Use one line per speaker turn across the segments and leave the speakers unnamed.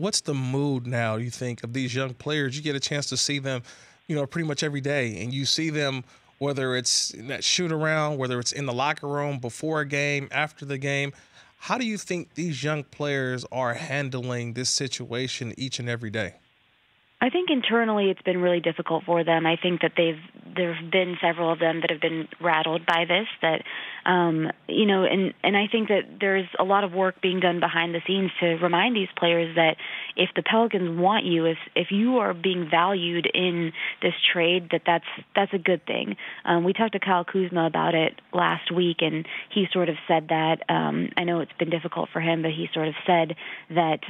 what's the mood now, you think, of these young players? You get a chance to see them, pretty much every day, and you see them, whether it's in that shoot around, whether it's in the locker room, before a game, after the game. How do you think these young players are handling this situation each and every day?
I think internally it's been really difficult for them. I think that there have been several of them that have been rattled by this, and I think that there's a lot of work being done behind the scenes to remind these players that if the Pelicans want you, if you are being valued in this trade, that's a good thing. We talked to Kyle Kuzma about it last week, and he sort of said that, I know it's been difficult for him, but he sort of said that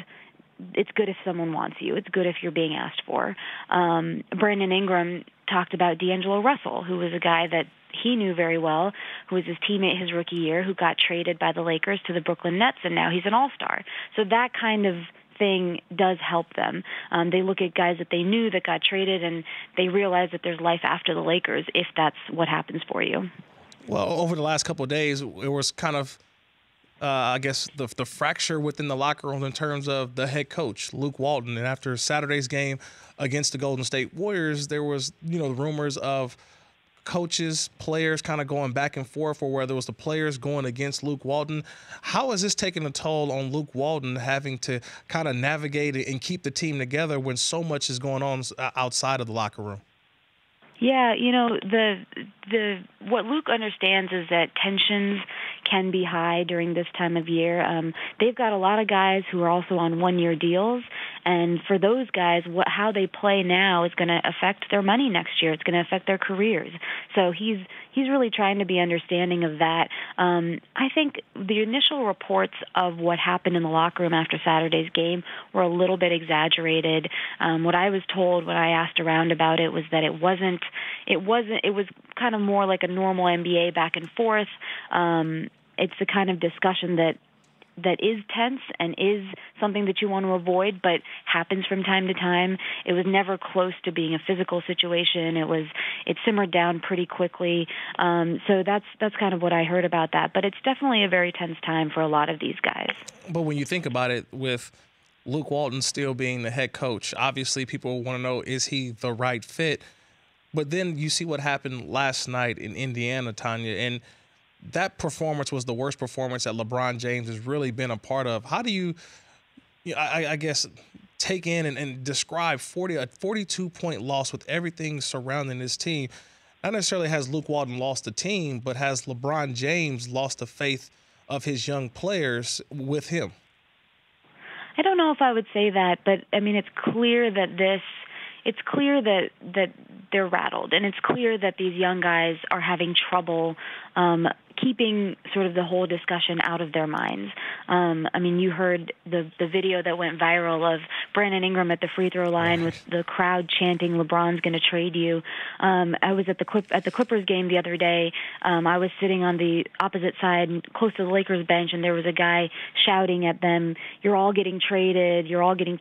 it's good if someone wants you. It's good if you're being asked for. Brandon Ingram talked about D'Angelo Russell, who was a guy that he knew very well, who was his teammate his rookie year, who got traded by the Lakers to the Brooklyn Nets, and now he's an all-star. So that kind of thing does help them. They look at guys that they knew that got traded, and they realize that there's life after the Lakers if that's what happens for you.
Well, over the last couple of days, it was kind of I guess the fracture within the locker room in terms of the head coach, Luke Walton. And after Saturday's game against the Golden State Warriors, there was, rumors of coaches, players kind of going back and forth, or whether it was the players going against Luke Walton. How is this taking a toll on Luke Walton, having to kind of navigate it and keep the team together when so much is going on outside of the locker room?
Yeah, what Luke understands is that tensions can be high during this time of year. They've got a lot of guys who are also on one-year deals, and for those guys, how they play now is going to affect their money next year. It's going to affect their careers. So he's really trying to be understanding of that. I think the initial reports of what happened in the locker room after Saturday's game were a little bit exaggerated. What I was told when I asked around about it was that it was kind of more like a normal NBA back and forth. It's the kind of discussion that is tense and is something that you want to avoid, but happens from time to time. It was never close to being a physical situation. It simmered down pretty quickly. So that's kind of what I heard about that. But it's definitely a very tense time for a lot of these guys.
But when you think about it, with Luke Walton still being the head coach, obviously people want to know, is he the right fit? But then you see what happened last night in Indiana, Tania, and that performance was the worst performance that LeBron James has really been a part of. How do you I guess, take in and describe a 42-point loss with everything surrounding this team? Not necessarily has Luke Walton lost the team, but has LeBron James lost the faith of his young players with him?
I don't know if I would say that, but, I mean, it's clear that they're rattled, and it's clear that these young guys are having trouble keeping sort of the whole discussion out of their minds. I mean, you heard the video that went viral of Brandon Ingram at the free throw line with the crowd chanting, "LeBron's going to trade you." I was at the Clippers game the other day. I was sitting on the opposite side, close to the Lakers bench, and there was a guy shouting at them, "You're all getting traded.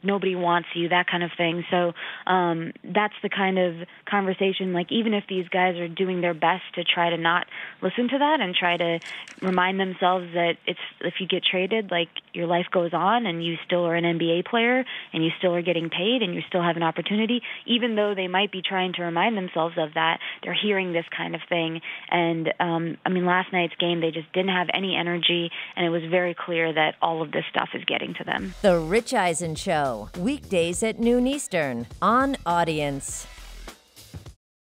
Nobody wants you," that kind of thing. So that's the kind of conversation, like, even if these guys are doing their best to try to not listen to that and try to remind themselves that if you get traded, like, your life goes on and you still are an NBA player and you still are getting paid and you still have an opportunity, even though they might be trying to remind themselves of that, they're hearing this kind of thing. And, I mean, last night's game, they just didn't have any energy, and it was very clear that all of this stuff is getting to them.
The Rich Eisen Show, weekdays at noon Eastern on Audience.